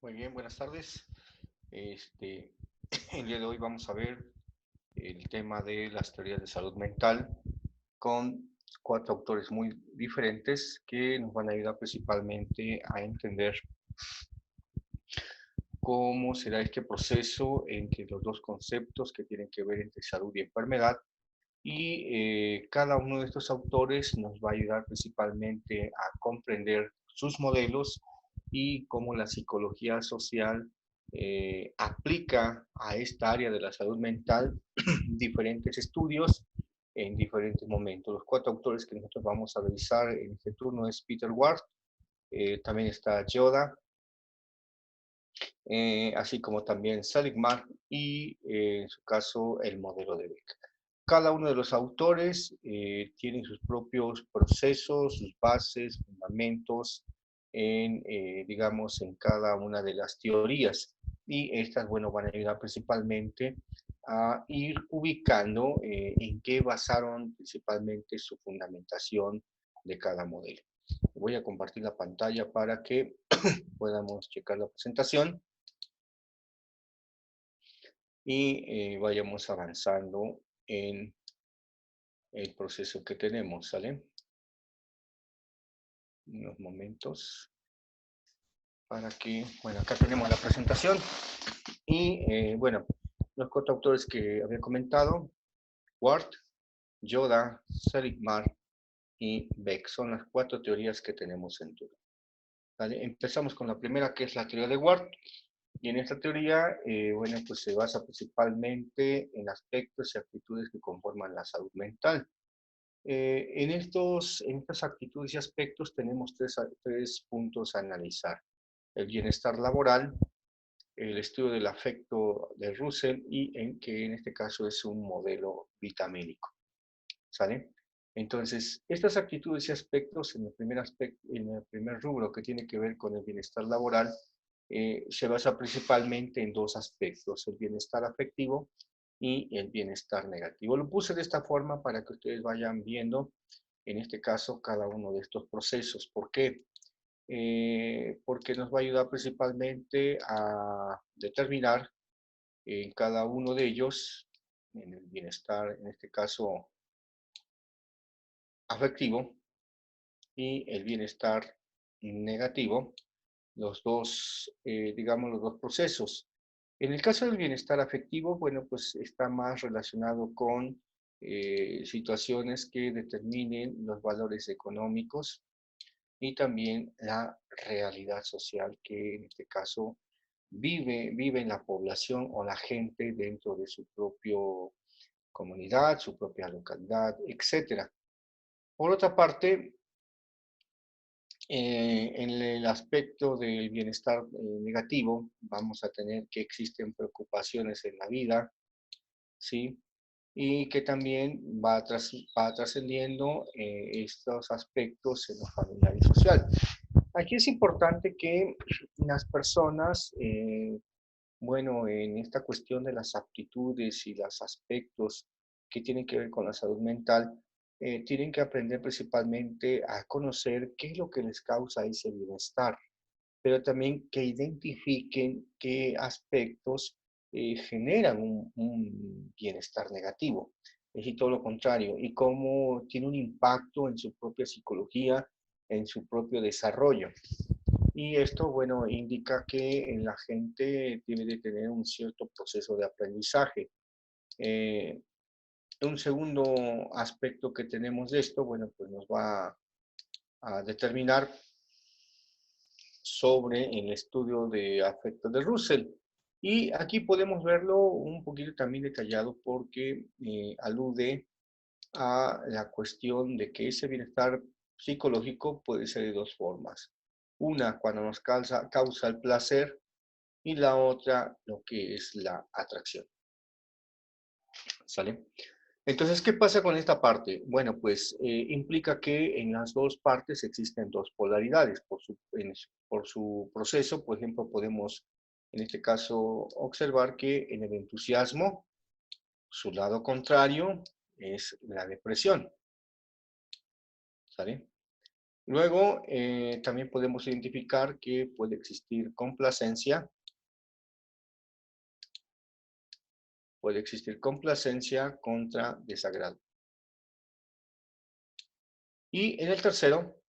Muy bien, buenas tardes. Este, el día de hoy vamos a ver el tema de las teorías de salud mental con cuatro autores muy diferentes que nos van a ayudar principalmente a entender cómo será este proceso entre los dos conceptos que tienen que ver entre salud y enfermedad. Y cada uno de estos autores nos va a ayudar principalmente a comprender sus modelos y cómo la psicología social aplica a esta área de la salud mental diferentes estudios en diferentes momentos. Los cuatro autores que nosotros vamos a revisar en este turno es Peter Ward, también está Yoda, así como también Seligman y en su caso el modelo de Beck. Cada uno de los autores tiene sus propios procesos, sus bases, fundamentos digamos, en cada una de las teorías. Y estas, bueno, van a ayudar principalmente a ir ubicando en qué basaron principalmente su fundamentación de cada modelo. Voy a compartir la pantalla para que podamos checar la presentación y vayamos avanzando en el proceso que tenemos, ¿sale? Unos momentos para que, bueno, acá tenemos la presentación y, bueno, los cuatro autores que había comentado, Ward, Yoda, Seligman y Beck, son las cuatro teorías que tenemos en turno. ¿Vale? Empezamos con la primera, que es la teoría de Ward, y en esta teoría, bueno, pues se basa principalmente en aspectos y actitudes que conforman la salud mental. En estas actitudes y aspectos tenemos tres puntos a analizar. El bienestar laboral, el estudio del afecto de Russell y que en este caso es un modelo vitamínico. ¿Sale? Entonces, estas actitudes y aspectos en el primer rubro que tiene que ver con el bienestar laboral, se basa principalmente en dos aspectos, el bienestar afectivo y el bienestar negativo. Lo puse de esta forma para que ustedes vayan viendo, en este caso, cada uno de estos procesos. ¿Por qué? Porque nos va a ayudar principalmente a determinar en cada uno de ellos, en el bienestar, en este caso afectivo, y el bienestar negativo, los dos, digamos, los dos procesos. En el caso del bienestar afectivo, bueno, pues está más relacionado con situaciones que determinen los valores económicos y también la realidad social que en este caso vive en la población o la gente dentro de su propia comunidad, su propia localidad, etcétera. Por otra parte, en el aspecto del bienestar negativo, vamos a tener que existen preocupaciones en la vida, ¿sí? Y que también va trascendiendo estos aspectos en lo familiar y social. Aquí es importante que las personas, bueno, en esta cuestión de las aptitudes y los aspectos que tienen que ver con la salud mental, tienen que aprender principalmente a conocer qué es lo que les causa ese bienestar, pero también que identifiquen qué aspectos generan un bienestar negativo. Es decir, todo lo contrario, y cómo tiene un impacto en su propia psicología, en su propio desarrollo. Y esto, bueno, indica que la gente debe de tener un cierto proceso de aprendizaje. Eh, un segundo aspecto que tenemos de esto, bueno, pues nos va a determinar sobre el estudio de afecto de Russell. Y aquí podemos verlo un poquito también detallado porque alude a la cuestión de que ese bienestar psicológico puede ser de dos formas. Una, cuando nos causa el placer, y la otra, lo que es la atracción. ¿Sale? Entonces, ¿qué pasa con esta parte? Bueno, pues implica que en las dos partes existen dos polaridades. Por su proceso, por ejemplo, podemos en este caso observar que en el entusiasmo, su lado contrario es la depresión. ¿Sale? Luego, también podemos identificar que puede existir complacencia contra desagrado. Y en el tercero,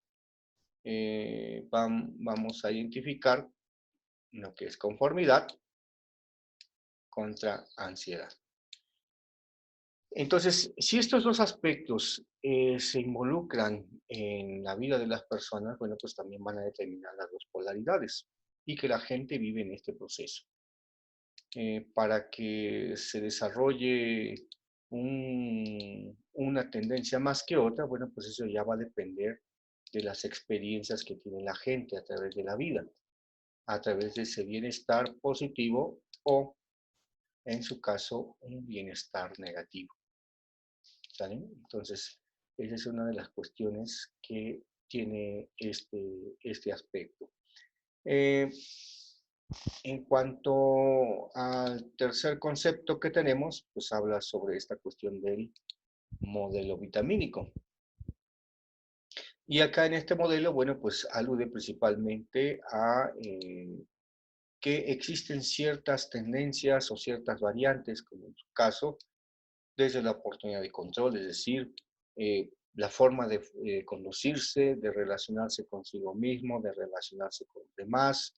vamos a identificar lo que es conformidad contra ansiedad. Entonces, si estos dos aspectos se involucran en la vida de las personas, bueno, pues también van a determinar las dos polaridades y que la gente vive en este proceso. Para que se desarrolle una tendencia más que otra, bueno, pues eso ya va a depender de las experiencias que tiene la gente a través de la vida, a través de ese bienestar positivo o, en su caso, un bienestar negativo. ¿Sale? Entonces, esa es una de las cuestiones que tiene este aspecto. En cuanto al tercer concepto que tenemos, pues habla sobre esta cuestión del modelo vitamínico. Y acá en este modelo, bueno, pues alude principalmente a que existen ciertas tendencias o ciertas variantes, como en su caso, desde la oportunidad de control, es decir, la forma de conducirse, de relacionarse consigo mismo, de relacionarse con los demás,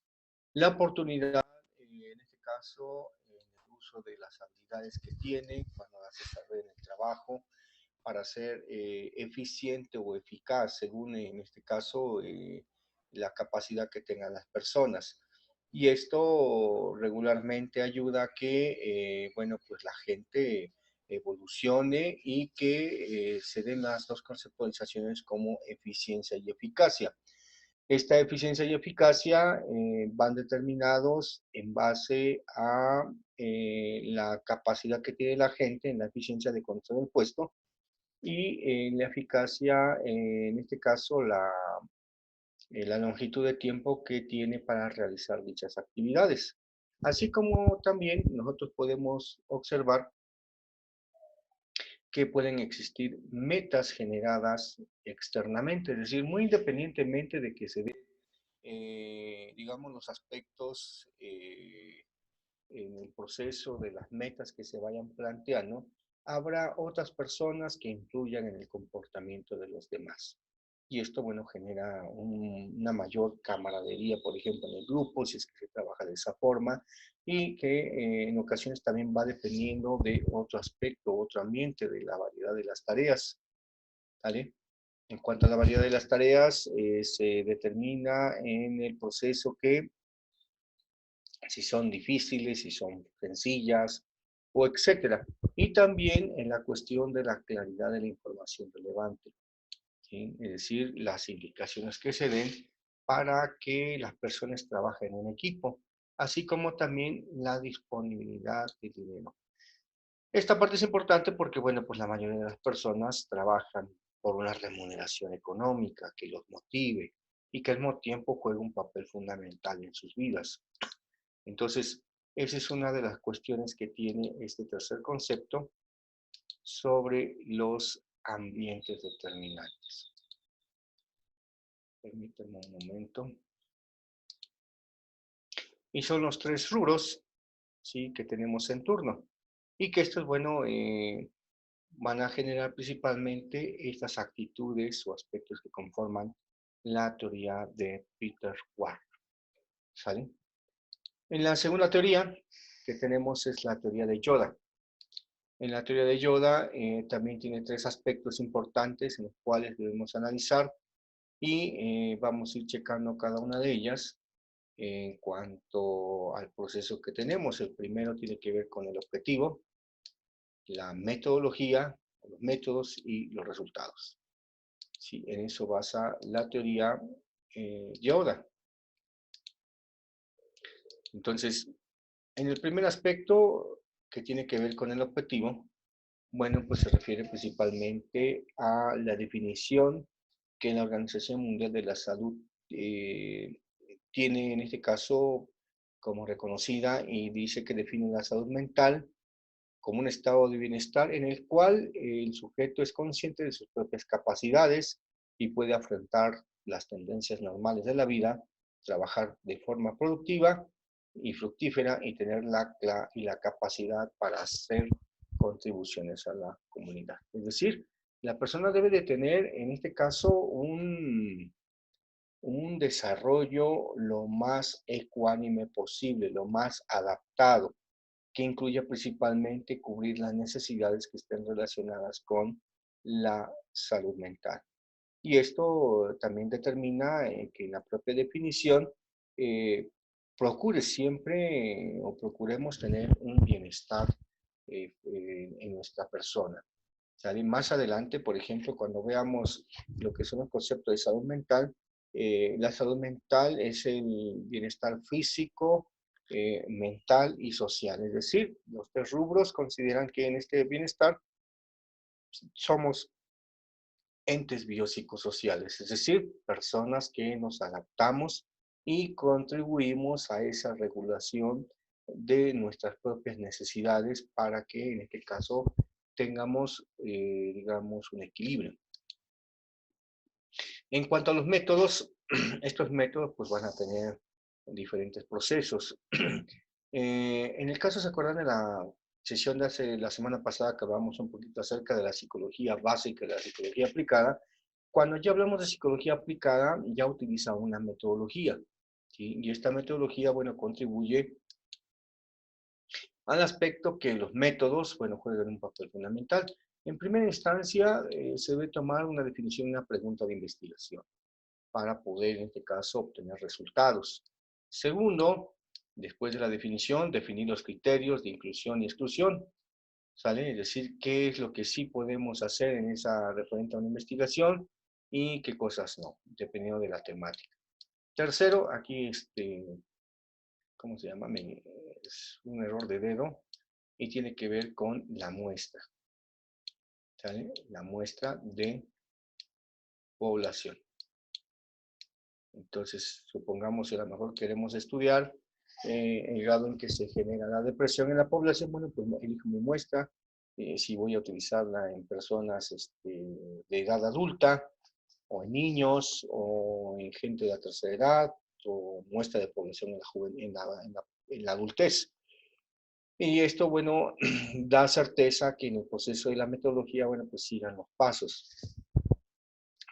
la oportunidad, en este caso, en el uso de las habilidades que tiene cuando las desarrolla en el trabajo, para ser eficiente o eficaz, según en este caso la capacidad que tengan las personas. Y esto regularmente ayuda a que, bueno, pues la gente evolucione y que se den las dos conceptualizaciones como eficiencia y eficacia. Esta eficiencia y eficacia van determinados en base a la capacidad que tiene la gente en la eficiencia de control del puesto y en la eficacia, en este caso, la longitud de tiempo que tiene para realizar dichas actividades. Así como también nosotros podemos observar que pueden existir metas generadas externamente, es decir, muy independientemente de que se den, digamos, los aspectos en el proceso de las metas que se vayan planteando, habrá otras personas que influyan en el comportamiento de los demás. Y esto, bueno, genera una mayor camaradería, por ejemplo, en el grupo, si es que se trabaja de esa forma, y que en ocasiones también va dependiendo de otro aspecto, otro ambiente de la variedad de las tareas. ¿Vale? En cuanto a la variedad de las tareas, se determina en el proceso que si son difíciles, si son sencillas, o etcétera. Y también en la cuestión de la claridad de la información relevante, ¿sí? Es decir, las indicaciones que se den para que las personas trabajen en equipo, así como también la disponibilidad de dinero. Esta parte es importante porque, bueno, pues la mayoría de las personas trabajan por una remuneración económica que los motive y que al mismo tiempo juega un papel fundamental en sus vidas. Entonces, esa es una de las cuestiones que tiene este tercer concepto sobre los ambientes determinantes. Permítanme un momento. Y son los tres rubros, ¿sí?, que tenemos en turno. Y que estos, bueno, van a generar principalmente estas actitudes o aspectos que conforman la teoría de Peter Ward. ¿Sale? En la segunda teoría que tenemos es la teoría de Yoda. En la teoría de Yoda también tiene tres aspectos importantes en los cuales debemos analizar y vamos a ir checando cada una de ellas en cuanto al proceso que tenemos. El primero tiene que ver con el objetivo, la metodología, los métodos y los resultados. Sí, en eso basa la teoría Yoda. Entonces, en el primer aspecto que tiene que ver con el objetivo, bueno, pues se refiere principalmente a la definición que la Organización Mundial de la Salud tiene en este caso como reconocida y dice que define la salud mental como un estado de bienestar en el cual el sujeto es consciente de sus propias capacidades y puede afrontar las tendencias normales de la vida, trabajar de forma productiva y fructífera y tener la capacidad para hacer contribuciones a la comunidad. Es decir, la persona debe de tener, en este caso, un desarrollo lo más ecuánime posible, lo más adaptado, que incluya principalmente cubrir las necesidades que estén relacionadas con la salud mental. Y esto también determina que en la propia definición eh, procure siempre o procuremos tener un bienestar en nuestra persona. ¿Sale? Más adelante, por ejemplo, cuando veamos lo que son los conceptos de salud mental, la salud mental es el bienestar físico, mental y social. Es decir, los tres rubros consideran que en este bienestar somos entes biopsicosociales, es decir, personas que nos adaptamos y contribuimos a esa regulación de nuestras propias necesidades para que en este caso tengamos, digamos, un equilibrio. En cuanto a los métodos, estos métodos pues van a tener diferentes procesos. En el caso, ¿se acuerdan de la sesión de la semana pasada que hablamos un poquito acerca de la psicología básica y la psicología aplicada? Cuando ya hablamos de psicología aplicada, ya utiliza una metodología, ¿sí? Y esta metodología, bueno, contribuye al aspecto que los métodos, bueno, juegan un papel fundamental. En primera instancia, se debe tomar una definición, una pregunta de investigación para poder, en este caso, obtener resultados. Segundo, después de la definición, definir los criterios de inclusión y exclusión, ¿sale? Es decir, qué es lo que sí podemos hacer en esa referente a una investigación y qué cosas no, dependiendo de la temática. Tercero, aquí, ¿cómo se llama? Es un error de dedo y tiene que ver con la muestra, ¿sale? La muestra de población. Entonces, supongamos que a lo mejor queremos estudiar el grado en que se genera la depresión en la población, bueno, pues elijo mi muestra, si voy a utilizarla en personas de edad adulta, o en niños, o en gente de la tercera edad, o muestra de población en la adultez. Y esto, bueno, da certeza que en el proceso de la metodología, bueno, pues sigan los pasos,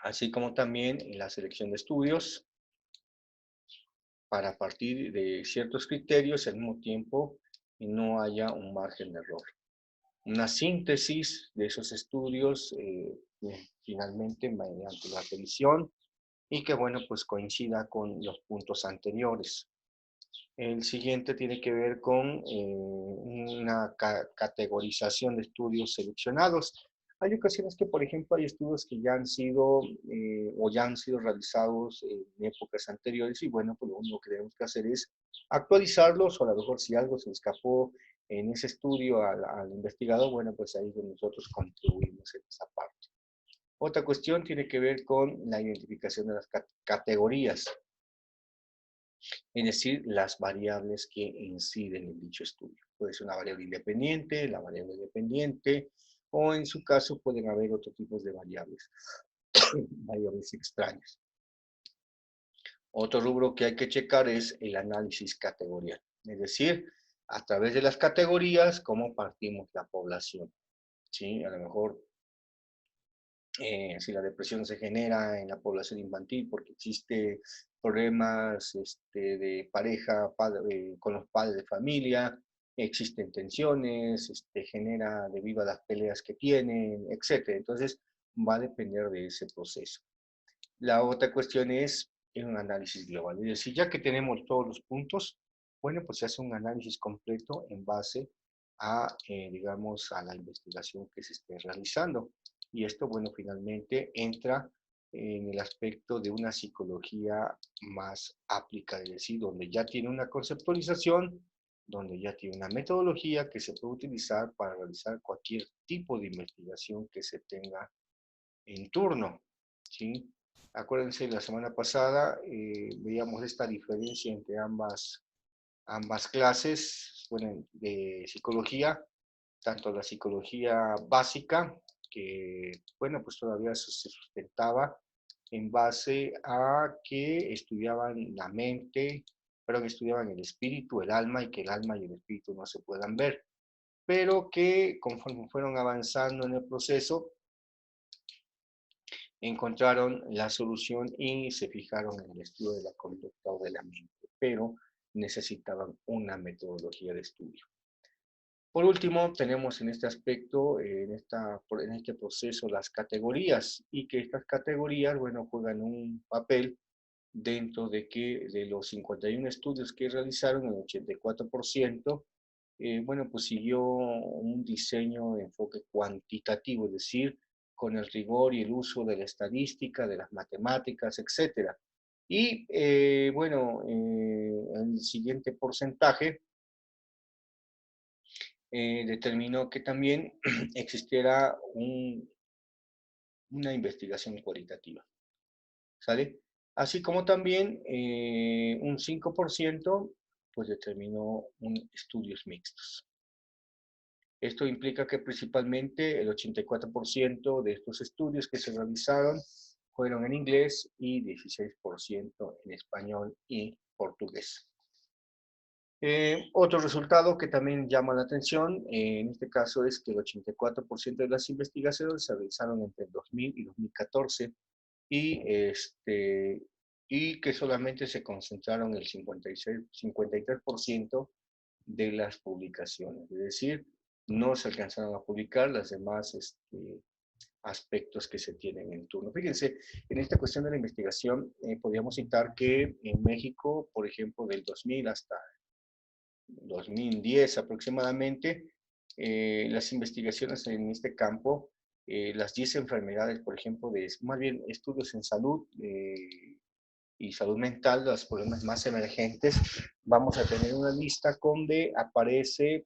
así como también en la selección de estudios, para partir de ciertos criterios al mismo tiempo y no haya un margen de error. Una síntesis de esos estudios finalmente mediante la revisión y que bueno pues coincida con los puntos anteriores. El siguiente tiene que ver con una categorización de estudios seleccionados. Hay ocasiones que, por ejemplo, hay estudios que ya han sido o ya han sido realizados en épocas anteriores y bueno, pues lo único que tenemos que hacer es actualizarlos o a lo mejor si algo se escapó en ese estudio al investigador, bueno, pues ahí es donde nosotros contribuimos en esa parte. Otra cuestión tiene que ver con la identificación de las categorías, es decir, las variables que inciden en dicho estudio. Puede ser una variable independiente, la variable dependiente, o en su caso pueden haber otros tipos de variables, variables extrañas. Otro rubro que hay que checar es el análisis categorial, es decir, a través de las categorías, cómo partimos la población. ¿Sí? A lo mejor si la depresión se genera en la población infantil porque existe problemas de pareja con los padres de familia, existen tensiones, genera debido a las peleas que tienen, etc. Entonces, va a depender de ese proceso. La otra cuestión es un análisis global. Es decir, ya que tenemos todos los puntos, bueno, pues se hace un análisis completo en base a, digamos, a la investigación que se esté realizando. Y esto, bueno, finalmente entra en el aspecto de una psicología más aplicada, es decir, donde ya tiene una conceptualización, donde ya tiene una metodología que se puede utilizar para realizar cualquier tipo de investigación que se tenga en turno, ¿sí? Acuérdense, la semana pasada veíamos esta diferencia entre ambas clases, bueno, de psicología, tanto la psicología básica, que, bueno, pues todavía se sustentaba en base a que estudiaban la mente, pero que estudiaban el espíritu, el alma, y que el alma y el espíritu no se puedan ver, pero que conforme fueron avanzando en el proceso, encontraron la solución y se fijaron en el estudio de la conducta o de la mente, pero necesitaban una metodología de estudio. Por último, tenemos en este aspecto, en este proceso, las categorías, y que estas categorías, bueno, juegan un papel dentro de los 51 estudios que realizaron, el 84%, bueno, pues siguió un diseño de enfoque cuantitativo, es decir, con el rigor y el uso de la estadística, de las matemáticas, etcétera. Y bueno, el siguiente porcentaje determinó que también existiera una investigación cualitativa, ¿sale? Así como también un 5% pues determinó estudios mixtos. Esto implica que principalmente el 84% de estos estudios que se realizaron fueron en inglés y 16% en español y portugués. Otro resultado que también llama la atención, en este caso, es que el 84% de las investigaciones se realizaron entre el 2000 y 2014 y, y que solamente se concentraron el 53% de las publicaciones. Es decir, no se alcanzaron a publicar las demás aspectos que se tienen en turno. Fíjense, en esta cuestión de la investigación, podríamos citar que en México, por ejemplo, del 2000 hasta 2010 aproximadamente, las investigaciones en este campo, las 10 enfermedades, por ejemplo, más bien estudios en salud y salud mental, los problemas más emergentes, vamos a tener una lista donde aparece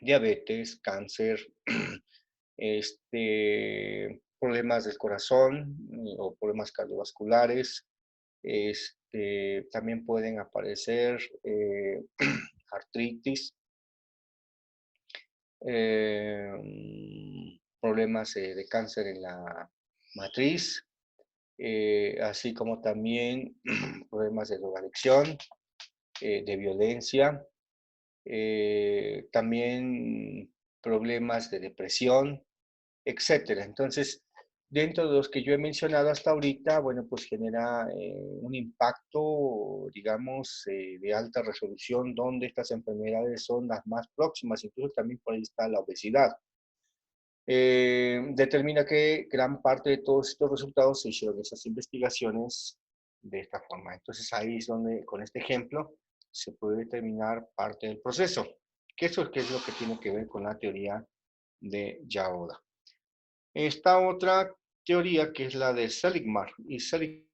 diabetes, cáncer, problemas del corazón o problemas cardiovasculares. También pueden aparecer artritis, problemas de cáncer en la matriz, así como también problemas de drogadicción, de violencia, también problemas de depresión, etcétera. Entonces, dentro de los que yo he mencionado hasta ahorita, bueno, pues genera un impacto, digamos, de alta resolución, donde estas enfermedades son las más próximas, incluso también por ahí está la obesidad. Determina que gran parte de todos estos resultados se hicieron en esas investigaciones de esta forma. Entonces ahí es donde, con este ejemplo, se puede determinar parte del proceso, que eso es lo que tiene que ver con la teoría de Yaoda. Esta otra teoría que es la de Seligman, y Seligman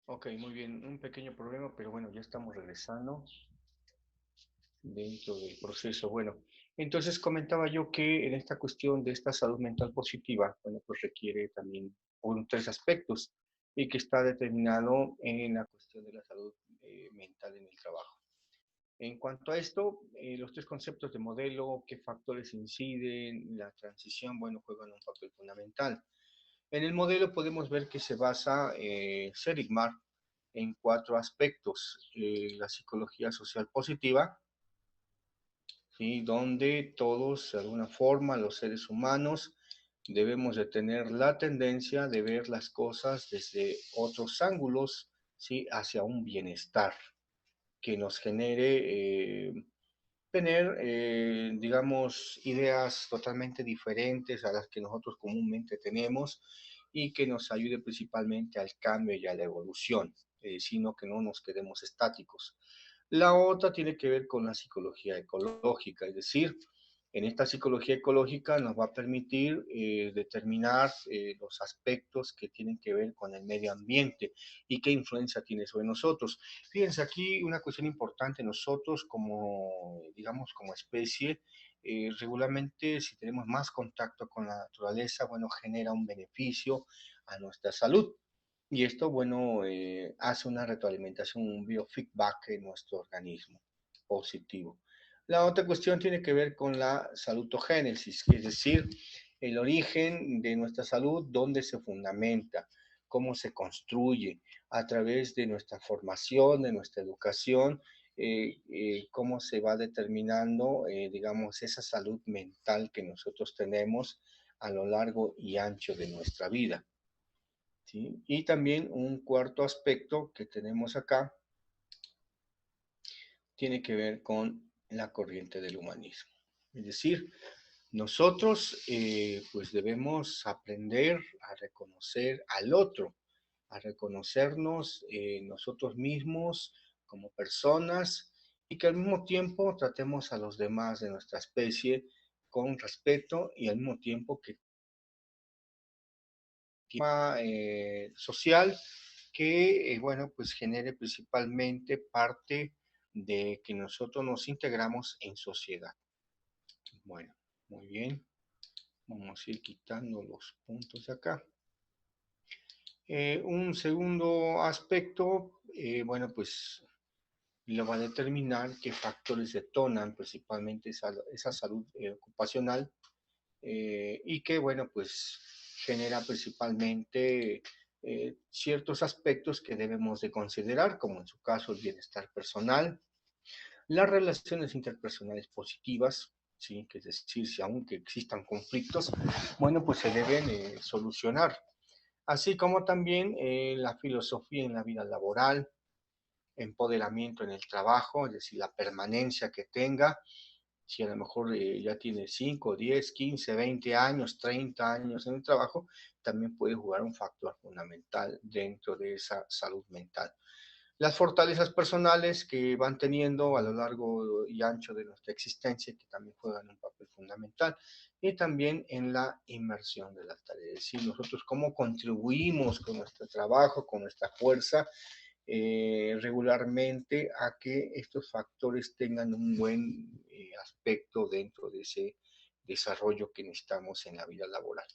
Ok, muy bien, un pequeño problema, pero bueno, ya estamos regresando dentro del proceso. Bueno, entonces comentaba yo que en esta cuestión de esta salud mental positiva, bueno, pues requiere también tres aspectos y que está determinado en la cuestión de la salud mental en el trabajo. En cuanto a esto, los tres conceptos de modelo, qué factores inciden, la transición, bueno, juegan un papel fundamental. En el modelo podemos ver que se basa Seligman en cuatro aspectos. La psicología social positiva, ¿sí? Donde todos, de alguna forma, los seres humanos, debemos de tener la tendencia de ver las cosas desde otros ángulos, ¿sí? Hacia un bienestar que nos genere tener, digamos, ideas totalmente diferentes a las que nosotros comúnmente tenemos y que nos ayude principalmente al cambio y a la evolución, sino que no nos quedemos estáticos. La otra tiene que ver con la psicología ecológica, es decir, en esta psicología ecológica nos va a permitir determinar los aspectos que tienen que ver con el medio ambiente y qué influencia tiene sobre nosotros. Fíjense aquí una cuestión importante, nosotros como, digamos, como especie, regularmente si tenemos más contacto con la naturaleza, bueno, genera un beneficio a nuestra salud. Y esto, bueno, hace una retroalimentación, un biofeedback en nuestro organismo positivo. La otra cuestión tiene que ver con la salutogénesis, que es decir, el origen de nuestra salud, dónde se fundamenta, cómo se construye, a través de nuestra formación, de nuestra educación, cómo se va determinando, digamos, esa salud mental que nosotros tenemos a lo largo y ancho de nuestra vida. ¿Sí? Y también un cuarto aspecto que tenemos acá tiene que ver con la corriente del humanismo. Es decir, nosotros pues debemos aprender a reconocer al otro, a reconocernos nosotros mismos como personas y que al mismo tiempo tratemos a los demás de nuestra especie con respeto y al mismo tiempo que social que, bueno, pues genere principalmente parte de que nosotros nos integramos en sociedad. Bueno, muy bien. Vamos a ir quitando los puntos de acá. Un segundo aspecto, bueno, pues lo va a determinar qué factores detonan principalmente esa salud ocupacional y que, bueno, pues genera principalmente ciertos aspectos que debemos de considerar, como en su caso el bienestar personal, las relaciones interpersonales positivas, ¿sí? Que es decir, si aunque existan conflictos, bueno, pues se deben solucionar, así como también la filosofía en la vida laboral, empoderamiento en el trabajo, es decir, la permanencia que tenga, si a lo mejor ya tiene 5, 10, 15, 20 años, 30 años en el trabajo, también puede jugar un factor fundamental dentro de esa salud mental. Las fortalezas personales que van teniendo a lo largo y ancho de nuestra existencia, que también juegan un papel fundamental, y también en la inmersión de las tareas, es decir, nosotros cómo contribuimos con nuestro trabajo, con nuestra fuerza, regularmente a que estos factores tengan un buen aspecto dentro de ese desarrollo que necesitamos en la vida laboral.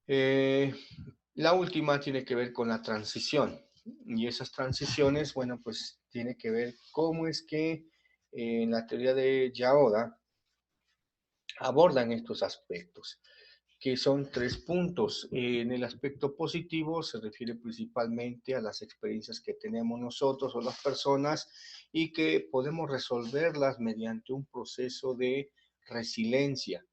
Eh, la última tiene que ver con la transición y esas transiciones, bueno, pues tiene que ver cómo es que en la teoría de Yaoda abordan estos aspectos, que son tres puntos. En el aspecto positivo se refiere principalmente a las experiencias que tenemos nosotros o las personas y que podemos resolverlas mediante un proceso de resiliencia.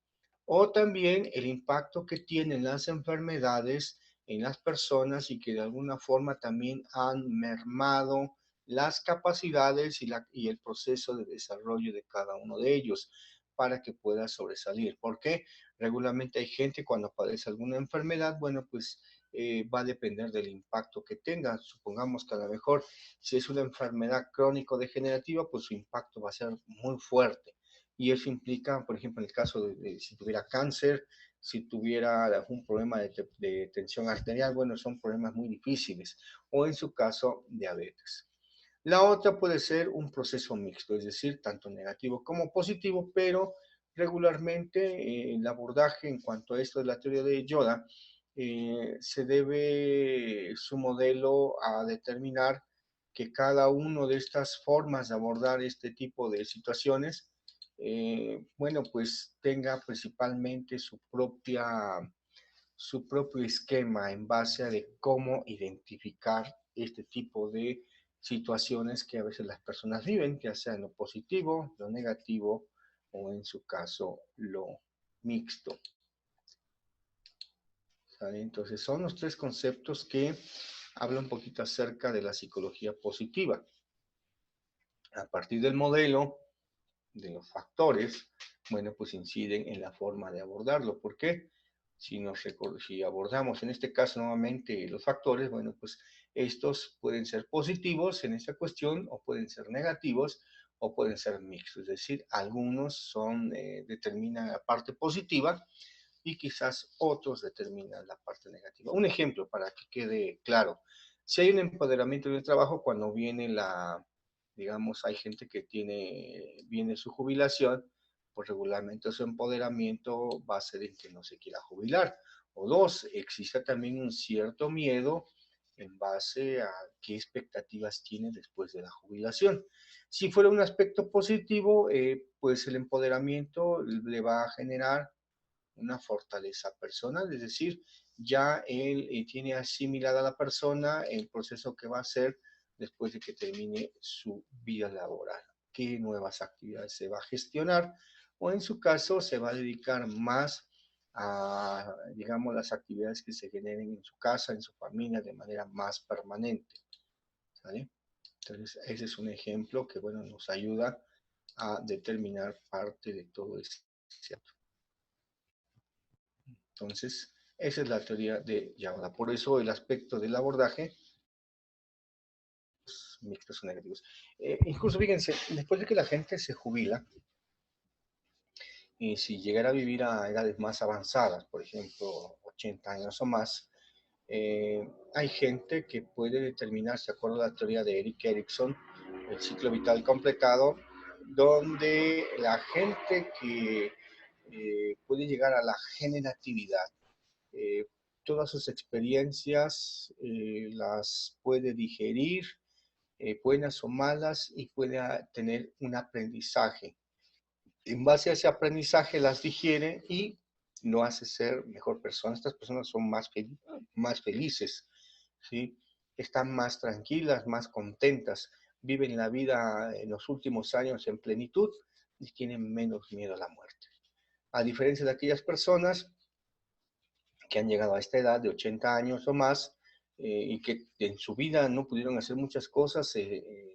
O también el impacto que tienen las enfermedades en las personas y que de alguna forma también han mermado las capacidades y el proceso de desarrollo de cada uno de ellos para que pueda sobresalir. Porque regularmente hay gente cuando padece alguna enfermedad, bueno, pues va a depender del impacto que tenga. Supongamos que a lo mejor si es una enfermedad crónico-degenerativa, pues su impacto va a ser muy fuerte y eso implica, por ejemplo, en el caso de si tuviera cáncer, si tuviera algún problema de tensión arterial, bueno, son problemas muy difíciles, o en su caso, diabetes. La otra puede ser un proceso mixto, es decir, tanto negativo como positivo, pero regularmente el abordaje en cuanto a esto de la teoría de Yoda se debe su modelo a determinar que cada una de estas formas de abordar este tipo de situaciones, bueno, pues tenga principalmente su propio esquema en base a de cómo identificar este tipo de situaciones que a veces las personas viven, ya sea en lo positivo, lo negativo o en su caso lo mixto. ¿Sabe? Entonces son los tres conceptos que hablan un poquito acerca de la psicología positiva. A partir del modelo, de los factores, bueno, pues inciden en la forma de abordarlo. ¿Por qué? Si abordamos en este caso nuevamente los factores, bueno, pues estos pueden ser positivos en esta cuestión o pueden ser negativos o pueden ser mixtos. Es decir, algunos determinan la parte positiva y quizás otros determinan la parte negativa. Un ejemplo para que quede claro. Si hay un empoderamiento en el trabajo, cuando viene digamos, hay gente que viene su jubilación, pues regularmente su empoderamiento va a ser el que no se quiera jubilar. O dos, existe también un cierto miedo en base a qué expectativas tiene después de la jubilación. Si fuera un aspecto positivo, pues el empoderamiento le va a generar una fortaleza personal, es decir, ya él tiene asimilada a la persona el proceso que va a hacer después de que termine su vida laboral, qué nuevas actividades se va a gestionar o en su caso se va a dedicar más a, digamos, las actividades que se generen en su casa, en su familia, de manera más permanente. ¿Sale? Entonces, ese es un ejemplo que, bueno, nos ayuda a determinar parte de todo esto. Entonces, esa es la teoría de Yauda. Por eso el aspecto del abordaje, pues, mixtos o negativos. Incluso, fíjense, después de que la gente se jubila, y si llegara a vivir a edades más avanzadas, por ejemplo, 80 años o más, hay gente que puede determinarse, de acuerdo a la teoría de Erik Erikson, el ciclo vital completado, donde la gente que puede llegar a la generatividad, eh, todas sus experiencias las puede digerir, buenas o malas, y puede tener un aprendizaje. En base a ese aprendizaje las digiere y lo hace ser mejor persona. Estas personas son más felices, ¿sí? Están más tranquilas, más contentas, viven la vida en los últimos años en plenitud y tienen menos miedo a la muerte. A diferencia de aquellas personas que han llegado a esta edad de 80 años o más y que en su vida no pudieron hacer muchas cosas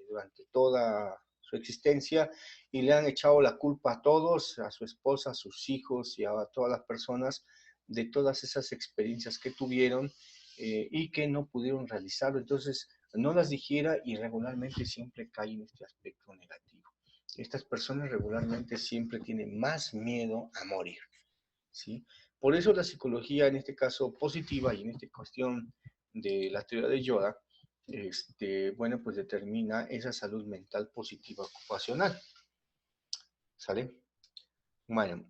durante toda su existencia y le han echado la culpa a todos, a su esposa, a sus hijos y a todas las personas de todas esas experiencias que tuvieron y que no pudieron realizarlo. Entonces, no las digiera y regularmente siempre cae en este aspecto negativo. Estas personas regularmente siempre tienen más miedo a morir. ¿Sí? Por eso la psicología, en este caso positiva y en esta cuestión de la teoría de Yoda, bueno, pues determina esa salud mental positiva ocupacional. ¿Sale? Bueno,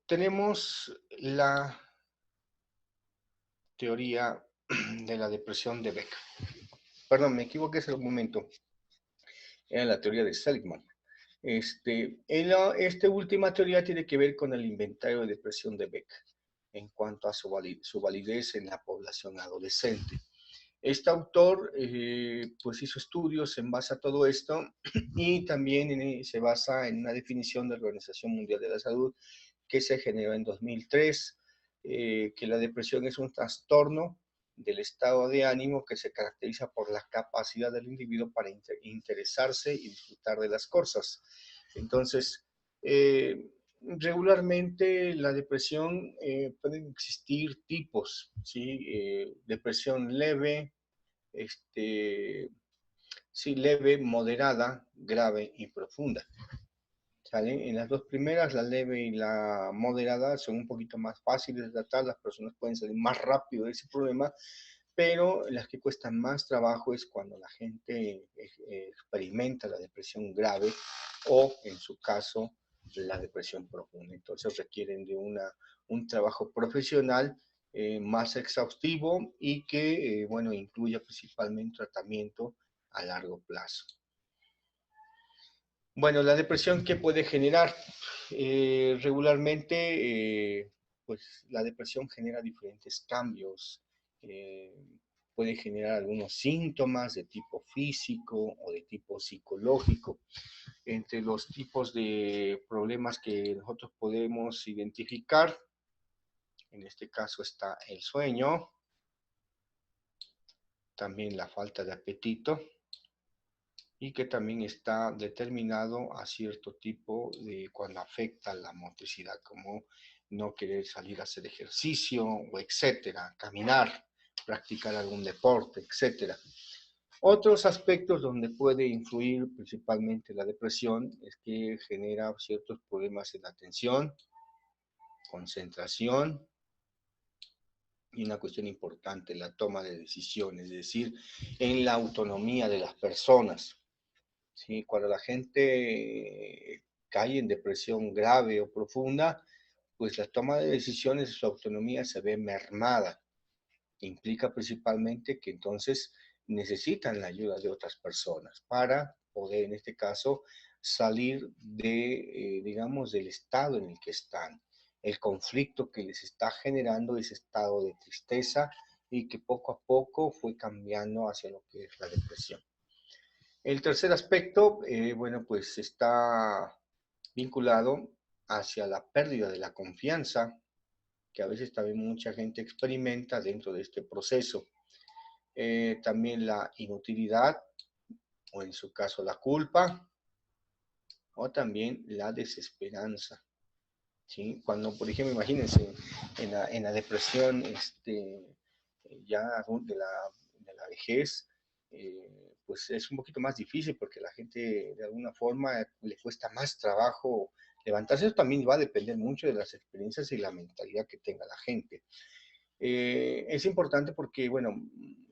tenemos la teoría de la depresión de Beck. Perdón, me equivoqué hace un momento. Era la teoría de Seligman. Esta última teoría tiene que ver con el inventario de depresión de Beck en cuanto a su validez en la población adolescente. Este autor pues hizo estudios en base a todo esto y también se basa en una definición de la Organización Mundial de la Salud que se generó en 2003, que la depresión es un trastorno del estado de ánimo que se caracteriza por la capacidad del individuo para interesarse y disfrutar de las cosas. Entonces, regularmente la depresión pueden existir tipos, ¿sí? Depresión leve, sí, leve, moderada, grave y profunda. ¿sale? En las dos primeras, la leve y la moderada, son un poquito más fáciles de tratar, las personas pueden salir más rápido de ese problema, pero las que cuestan más trabajo es cuando la gente experimenta la depresión grave o, en su caso, la depresión profunda. Entonces requieren de un trabajo profesional más exhaustivo y que, bueno, incluya principalmente tratamiento a largo plazo. Bueno, la depresión que puede generar regularmente, pues la depresión genera diferentes cambios. eh, Puede generar algunos síntomas de tipo físico o de tipo psicológico. Entre los tipos de problemas que nosotros podemos identificar, en este caso está el sueño, también la falta de apetito, y que también está determinado a cierto tipo de cuando afecta la motricidad, como no querer salir a hacer ejercicio o etcétera, caminar, practicar algún deporte, etcétera. Otros aspectos donde puede influir principalmente la depresión es que genera ciertos problemas en la atención, concentración y una cuestión importante, la toma de decisiones, es decir, en la autonomía de las personas. ¿Sí? Cuando la gente cae en depresión grave o profunda, pues la toma de decisiones, su autonomía se ve mermada. Implica principalmente que entonces necesitan la ayuda de otras personas para poder, en este caso, salir de, digamos, del estado en el que están, el conflicto que les está generando ese estado de tristeza y que poco a poco fue cambiando hacia lo que es la depresión. El tercer aspecto, bueno, pues está vinculado hacia la pérdida de la confianza, que a veces también mucha gente experimenta dentro de este proceso. También la inutilidad, o en su caso la culpa, o también la desesperanza. ¿Sí? Cuando, por ejemplo, imagínense en la depresión ya de la vejez, pues es un poquito más difícil porque la gente de alguna forma le cuesta más trabajo levantarse. Eso también va a depender mucho de las experiencias y la mentalidad que tenga la gente. Es importante porque, bueno,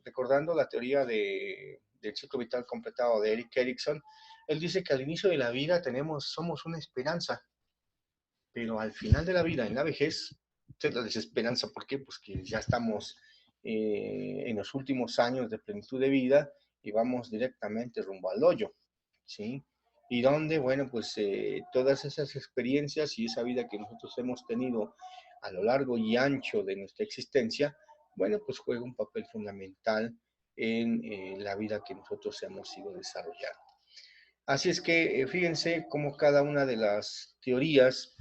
recordando la teoría del ciclo vital completado de Eric Erikson, él dice que al inicio de la vida somos una esperanza, pero al final de la vida, en la vejez, es la desesperanza. ¿Por qué? Pues que ya estamos en los últimos años de plenitud de vida y vamos directamente rumbo al hoyo, ¿sí? Y donde, bueno, pues todas esas experiencias y esa vida que nosotros hemos tenido a lo largo y ancho de nuestra existencia, bueno, pues juega un papel fundamental en la vida que nosotros hemos ido desarrollando. Así es que fíjense cómo cada una de las teorías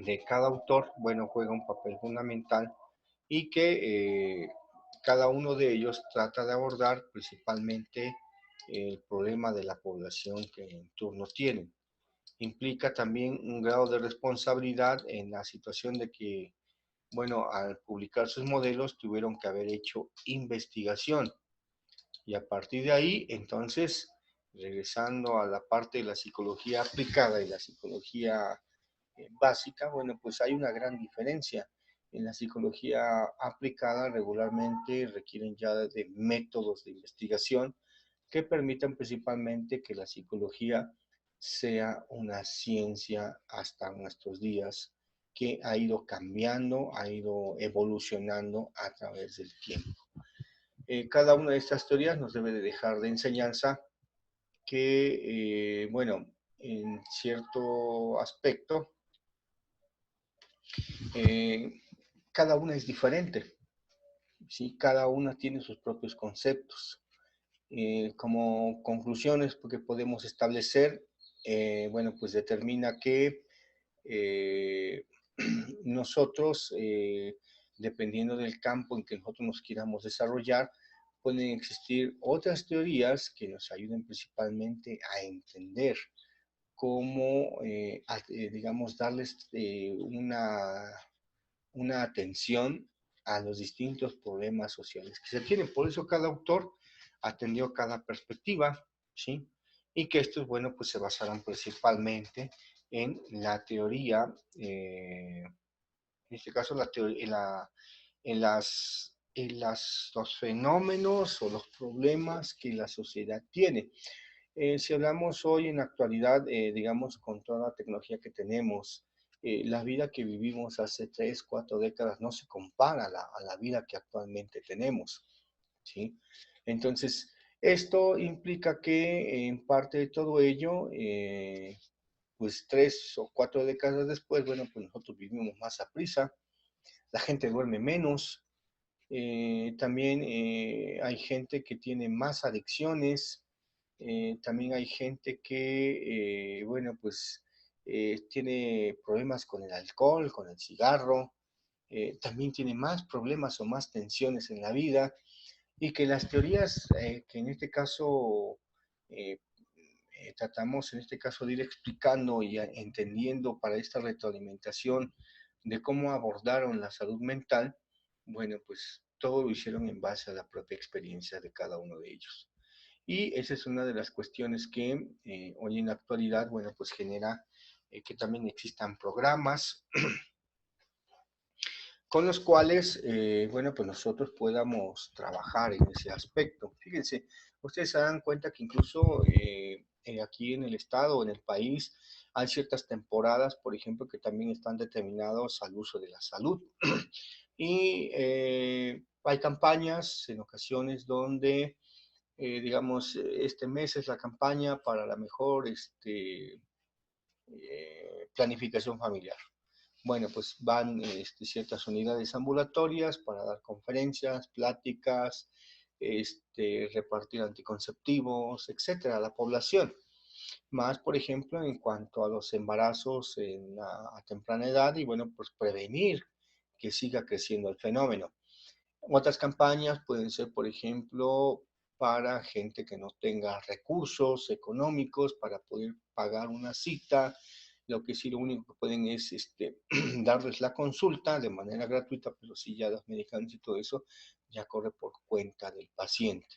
de cada autor, bueno, juega un papel fundamental y que cada uno de ellos trata de abordar principalmente el problema de la población que en turno tienen. Implica también un grado de responsabilidad en la situación de que, bueno, al publicar sus modelos tuvieron que haber hecho investigación y a partir de ahí, entonces, regresando a la parte de la psicología aplicada y la psicología básica, bueno, pues hay una gran diferencia. En la psicología aplicada regularmente requieren ya de métodos de investigación que permitan principalmente que la psicología sea una ciencia hasta nuestros días, que ha ido cambiando, ha ido evolucionando a través del tiempo. Cada una de estas teorías nos debe de dejar de enseñanza que, bueno, en cierto aspecto, eh, cada una es diferente, ¿sí? Cada una tiene sus propios conceptos. Como conclusiones que podemos establecer, bueno, pues determina que eh, nosotros, dependiendo del campo en que nosotros nos queramos desarrollar, pueden existir otras teorías que nos ayuden principalmente a entender cómo, digamos, darles una atención a los distintos problemas sociales que se tienen. Por eso cada autor atendió cada perspectiva, ¿sí? y que estos, bueno, pues se basarán principalmente en la teoría, en este caso la teoría, los fenómenos o los problemas que la sociedad tiene. Si hablamos hoy en la actualidad, digamos, con toda la tecnología que tenemos, la vida que vivimos hace 3, 4 décadas no se compara a la vida que actualmente tenemos, ¿sí? Entonces, esto implica que en parte de todo ello, pues 3 o 4 décadas después, bueno, pues nosotros vivimos más a prisa, la gente duerme menos, también hay gente que tiene más adicciones, también hay gente que, bueno, pues tiene problemas con el alcohol, con el cigarro, también tiene más problemas o más tensiones en la vida y que las teorías que en este caso eh, tratamos en este caso de ir explicando y entendiendo para esta retroalimentación de cómo abordaron la salud mental, bueno, pues todo lo hicieron en base a la propia experiencia de cada uno de ellos. Y esa es una de las cuestiones que hoy en la actualidad, bueno, pues genera que también existan programas con los cuales, bueno, pues nosotros podamos trabajar en ese aspecto. Fíjense, ustedes se dan cuenta que incluso aquí en el estado o en el país hay ciertas temporadas, por ejemplo, que también están determinados al uso de la salud. Y hay campañas en ocasiones donde, digamos, este mes es la campaña para la mejor planificación familiar. Bueno, pues van ciertas unidades ambulatorias para dar conferencias, pláticas, repartir anticonceptivos, etcétera, a la población. Más, por ejemplo, en cuanto a los embarazos a temprana edad y, bueno, pues prevenir que siga creciendo el fenómeno. Otras campañas pueden ser, por ejemplo, para gente que no tenga recursos económicos para poder pagar una cita. Lo que sí, lo único que pueden es darles la consulta de manera gratuita, pero sí ya los medicamentos y todo eso ya corre por cuenta del paciente.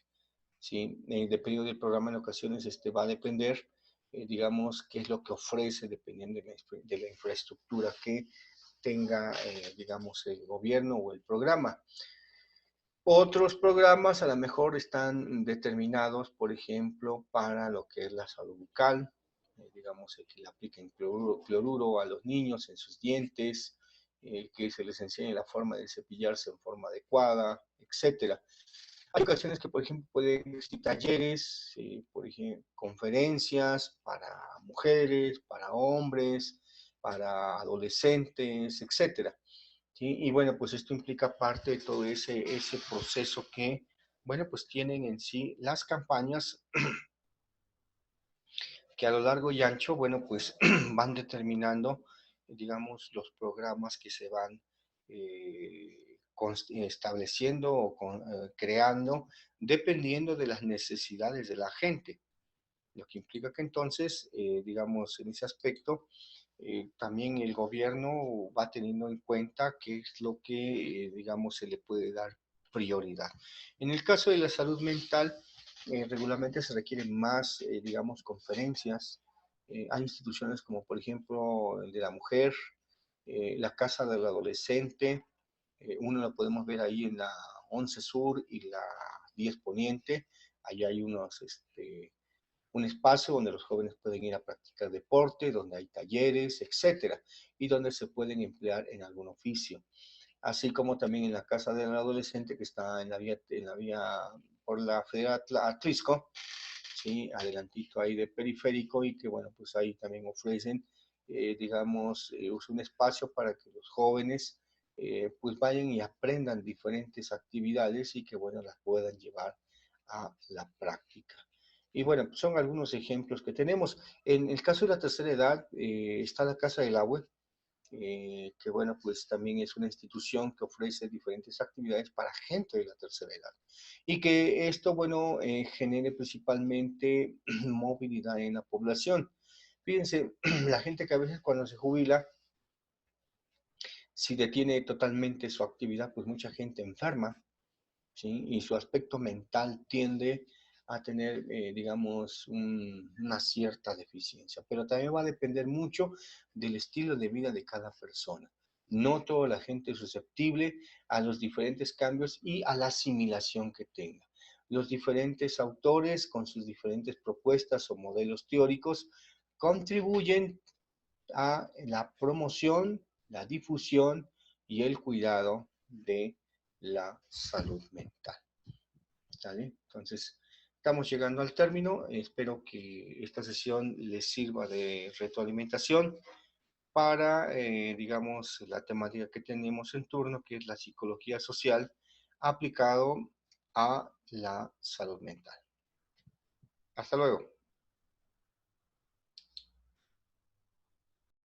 ¿Sí? Dependiendo del programa, en ocasiones va a depender, digamos, qué es lo que ofrece, dependiendo de la infraestructura que tenga, digamos, el gobierno o el programa. Otros programas a lo mejor están determinados, por ejemplo, para lo que es la salud bucal, digamos, que le apliquen cloruro a los niños en sus dientes, que se les enseñe la forma de cepillarse en forma adecuada, etcétera. Hay ocasiones que, por ejemplo, pueden existir talleres, por ejemplo, conferencias para mujeres, para hombres, para adolescentes, etcétera. ¿Sí? Y bueno, pues esto implica parte de todo ese proceso que, bueno, pues tienen en sí las campañas que a lo largo y ancho, bueno, pues van determinando, digamos, los programas que se van estableciendo o creando dependiendo de las necesidades de la gente. Lo que implica que entonces, digamos, en ese aspecto, también el gobierno va teniendo en cuenta qué es lo que, digamos, se le puede dar prioridad. En el caso de la salud mental, regularmente se requieren más, digamos, conferencias. Hay instituciones como, por ejemplo, el de la mujer, la casa del adolescente, uno lo podemos ver ahí en la 11 Sur y la 10 Poniente. Allí hay un espacio donde los jóvenes pueden ir a practicar deporte, donde hay talleres, etcétera, y donde se pueden emplear en algún oficio. Así como también en la casa del adolescente que está en la vía por la Federal Atlisco, ¿sí? Adelantito ahí de periférico y que bueno, pues ahí también ofrecen, digamos, un espacio para que los jóvenes pues vayan y aprendan diferentes actividades y que bueno, las puedan llevar a la práctica. Y bueno, son algunos ejemplos que tenemos. En el caso de la tercera edad, está la Casa del Agua, que bueno, pues también es una institución que ofrece diferentes actividades para gente de la tercera edad. Y que esto, bueno, genere principalmente movilidad en la población. Fíjense, la gente que a veces cuando se jubila, si detiene totalmente su actividad, pues mucha gente enferma, ¿sí? Y su aspecto mental tiende a tener, digamos, una cierta deficiencia, pero también va a depender mucho del estilo de vida de cada persona. No toda la gente es susceptible a los diferentes cambios y a la asimilación que tenga. Los diferentes autores, con sus diferentes propuestas o modelos teóricos, contribuyen a la promoción, la difusión y el cuidado de la salud mental. ¿Sale? Entonces, estamos llegando al término. Espero que esta sesión les sirva de retroalimentación para, digamos, la temática que tenemos en turno, que es la psicología social aplicado a la salud mental. Hasta luego.